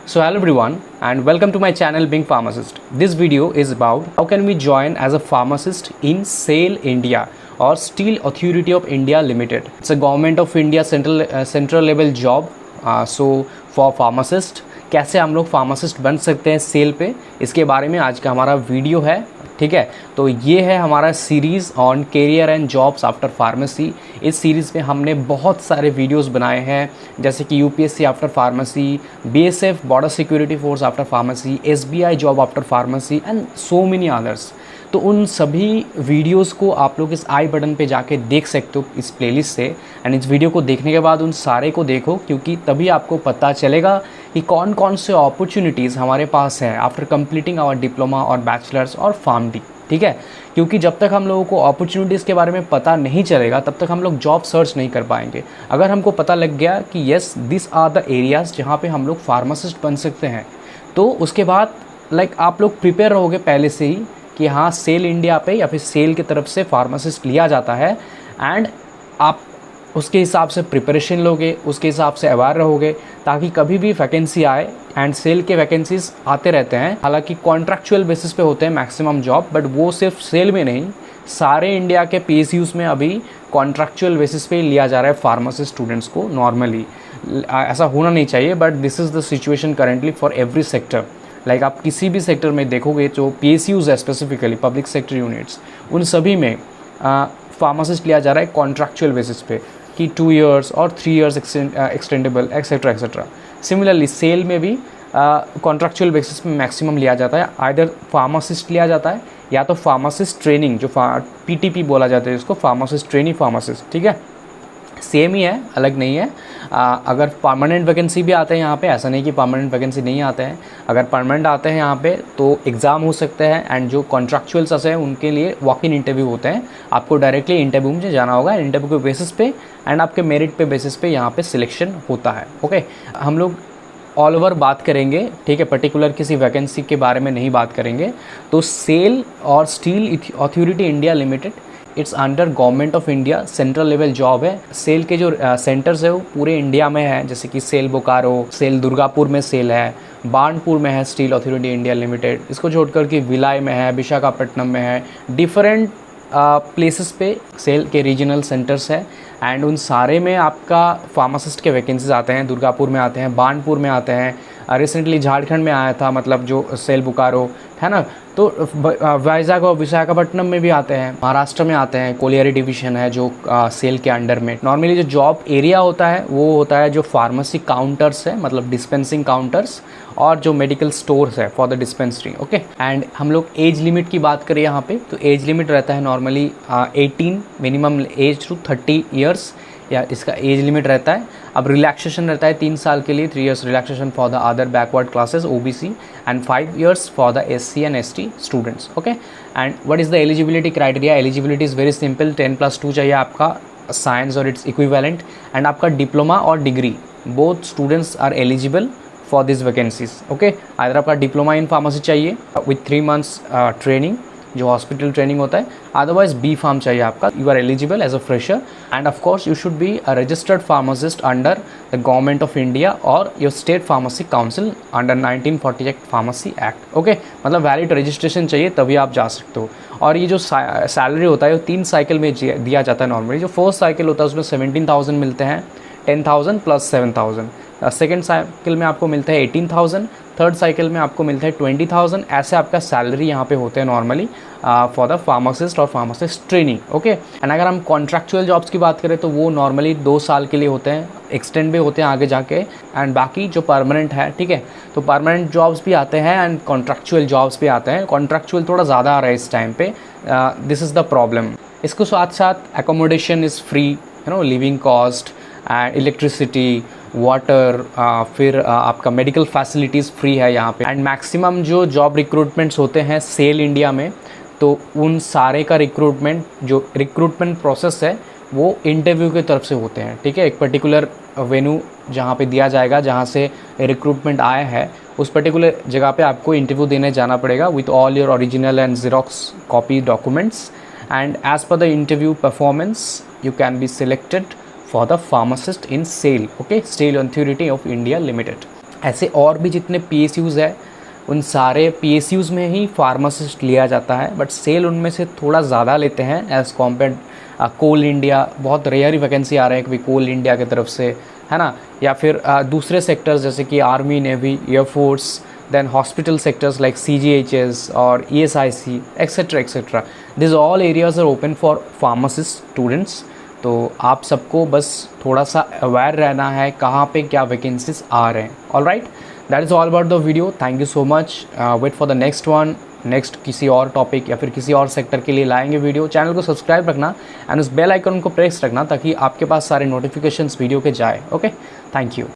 So hello everyone and welcome to my channel Being Pharmacist. This video is about how can we join as a pharmacist in SAIL India or Steel Authority of India Limited. It's a government of India central level job. So for pharmacist कैसे हम लोग pharmacist बन सकते हैं cell पे, इसके बारे में आज का हमारा वीडियो है। ठीक है, तो ये है हमारा series on career and jobs after pharmacy. इस सीरीज़ में हमने बहुत सारे वीडियोस बनाए हैं, जैसे कि UPSC after pharmacy, BSF border security force after pharmacy, SBI job after pharmacy and so many others. तो उन सभी वीडियोस को आप लोग इस आई बटन पे जाके देख सकते हो इस प्लेलिस्ट से। एंड इस वीडियो को देखने के बाद उन सारे को देखो, क्योंकि तभी आपको पता चलेगा कि कौन कौन से अपॉर्चुनिटीज़ हमारे पास हैं आफ्टर कंप्लीटिंग आवर डिप्लोमा और बैचलर्स और फार्मडी। ठीक है, क्योंकि जब तक हम लोगों को अपॉर्चुनिटीज़ के बारे में पता नहीं चलेगा तब तक हम लोग जॉब सर्च नहीं कर पाएंगे। अगर हमको पता लग गया कि yes this are the areas जहाँ पे हम लोग फार्मासिस्ट बन सकते हैं, तो उसके बाद आप लोग प्रिपेयर रहोगे पहले से ही कि हाँ सेल इंडिया पे या फिर सेल की तरफ से फार्मासिस्ट लिया जाता है। एंड आप उसके हिसाब से प्रिपरेशन लोगे, उसके हिसाब से अवेयर रहोगे, ताकि कभी भी वैकेंसी आए। एंड सेल के वैकेंसीज आते रहते हैं, हालांकि कॉन्ट्रैक्चुअल बेसिस पे होते हैं मैक्सिमम जॉब, बट वो सिर्फ सेल में नहीं, सारे इंडिया के पीएसयूज़ में अभी कॉन्ट्रैक्चुअल बेसिस पे लिया जा रहा है फार्मेसी स्टूडेंट्स को। नॉर्मली ऐसा होना नहीं चाहिए, but this is the situation currently for every sector. आप किसी भी सेक्टर में देखोगे जो पीएसयूज़ है, स्पेसिफिकली पब्लिक सेक्टर यूनिट्स, उन सभी में फार्मासिस्ट लिया जा रहा है कॉन्ट्रैक्चुअल बेसिस पे कि 2 इयर्स और 3 years extendable etcetera etcetera. Similarly cell में भी कॉन्ट्रैक्चुअल बेसिस पे मैक्सिमम लिया जाता है, आइदर फार्मासिस्ट लिया जाता है या तो फार्मासिस्ट ट्रेनिंग जो पीटीपी बोला जाता है इसको, फार्मासिस्ट ट्रेनिंग फार्मासिस्ट। ठीक है, सेम ही है, अलग नहीं है। अगर परमानेंट वैकेंसी भी आते हैं यहाँ पे, ऐसा नहीं कि परमानेंट वैकेंसी नहीं आते हैं। अगर परमानेंट आते हैं यहाँ पे तो एग्ज़ाम हो सकते हैं, एंड जो कॉन्ट्रैक्चुअल्स हैं उनके लिए वॉक इन इंटरव्यू होते हैं। आपको डायरेक्टली इंटरव्यू में जाना होगा, इंटरव्यू के बेसिस पे एंड आपके मेरिट पे बेसिस पे यहाँ पे सिलेक्शन होता है। ओके, हम लोग ऑल ओवर बात करेंगे, ठीक है, पर्टिकुलर किसी वैकेंसी के बारे में नहीं बात करेंगे। तो सेल और steel authority India limited, it's under government of India, central level job है। सेल के जो सेंटर्स है वो पूरे इंडिया में है, जैसे कि सेल बोकारो, सेल दुर्गापुर में सेल है, बानपुर में है स्टील अथॉरिटी इंडिया लिमिटेड, इसको छोड़कर के भिलाई में है, विशाखापट्टनम में है, डिफरेंट प्लेसेस पे सेल के रीजनल सेंटर्स है। एंड उन सारे में आपका फार्मासिस्ट के वैकेंसीज आते हैं, दुर्गापुर में आते हैं, बानपुर में आते हैं, रिसेंटली झारखंड में आया था, मतलब जो सेल बोकारो है ना, तो वाइजाग और विशाखापट्टनम में भी आते हैं, महाराष्ट्र में आते हैं, कोलियरी डिवीजन है जो सेल के अंडर में। नॉर्मली जो जॉब एरिया होता है वो होता है जो फार्मेसी काउंटर्स है, मतलब डिस्पेंसिंग काउंटर्स, और जो मेडिकल स्टोर्स है for the dispensary. Okay, and हम लोग एज लिमिट की बात करें यहाँ पे, तो एज लिमिट रहता है normally 18, minimum age to 30 years या इसका एज लिमिट रहता है। अब रिलैक्सेशन रहता है 3 साल के लिए, 3 years relaxation for the other backward classes OBC and 5 years for the SC and ST students. Okay, and what is the eligibility criteria? Eligibility is very simple, 10+2 चाहिए आपका साइंस और इट्स इक्विवेलेंट, एंड आपका diploma और degree, both students are eligible for this vacancies. Okay, either आपका diploma in pharmacy चाहिए with 3 months training जो hospital training होता है, अदरवाइज बी फार्म चाहिए आपका, you are eligible as a fresher. And of course you should be a registered pharmacist under the government of India और your state pharmacy council under 1948 pharmacy act. Okay, मतलब valid registration चाहिए तभी आप जा सकते हो। और ये जो सैलरी होता है वो 3 साइकिल में दिया जाता है। नॉर्मली जो फर्स्ट साइकिल होता है उसमें 17,000 मिलते हैं, 10,000 प्लस 7,000। सेकेंड साइकिल में आपको मिलता है 18,000, थर्ड साइकिल में आपको मिलता है 20,000। ऐसे आपका सैलरी यहाँ पे होते हैं नॉर्मली फॉर द फार्मासिस्ट और फार्मासिस्ट ट्रेनिंग। ओके, एंड अगर हम कॉन्ट्रैक्चुअल जॉब्स की बात करें तो वो नॉर्मली 2 साल के लिए होते हैं, एक्सटेंड भी होते हैं आगे जाके, एंड बाकी जो परमानेंट है, ठीक है, तो परमानेंट जॉब्स भी आते हैं एंड कॉन्ट्रैक्चुअल जॉब्स भी आते हैं। कॉन्ट्रैक्चुअल थोड़ा ज़्यादा आ रहा है इस टाइम पे, दिस इज़ द प्रॉब्लम। इसको साथ साथ accommodation is free, you know, living cost and electricity, water, फिर आपका मेडिकल फैसिलिटीज़ फ्री है यहाँ पे। एंड मैक्सिमम जो जॉब रिक्रूटमेंट्स होते हैं सेल इंडिया में, तो उन सारे का रिक्रूटमेंट प्रोसेस है वो इंटरव्यू की तरफ से होते हैं। ठीक है, एक पर्टिकुलर वेन्यू जहाँ पे दिया जाएगा, जहाँ से रिक्रूटमेंट आया है, उस पर्टिकुलर जगह पे आपको इंटरव्यू देने जाना पड़ेगा with all your original and xerox copy documents. And as per the interview performance you can be selected for the pharmacist in SAIL, okay, Steel Authority of India Limited. ऐसे और भी जितने PSUs है उन सारे PSUs में ही pharmacist लिया जाता है, बट सेल उनमें से थोड़ा ज़्यादा लेते हैं एज़ कॉम्पेयर कोल इंडिया। बहुत रेयर ही वैकेंसी आ रहे हैं कभी कोल इंडिया की तरफ से, है ना, या फिर दूसरे सेक्टर्स जैसे कि army, navy, air force, then hospital sectors like CGHS और ESIC etcetera etcetera. This all areas are open for pharmacist students. तो आप सबको बस थोड़ा सा अवेयर रहना है कहाँ पे क्या वैकेंसीज आ रहे हैं। All right, that is all about the video. Thank you so much. Wait for the next one. Next किसी और टॉपिक या फिर किसी और सेक्टर के लिए लाएंगे वीडियो। चैनल को सब्सक्राइब रखना एंड उस बेल आइकन को प्रेस रखना ताकि आपके पास सारे नोटिफिकेशंस वीडियो के जाए। Okay, thank you.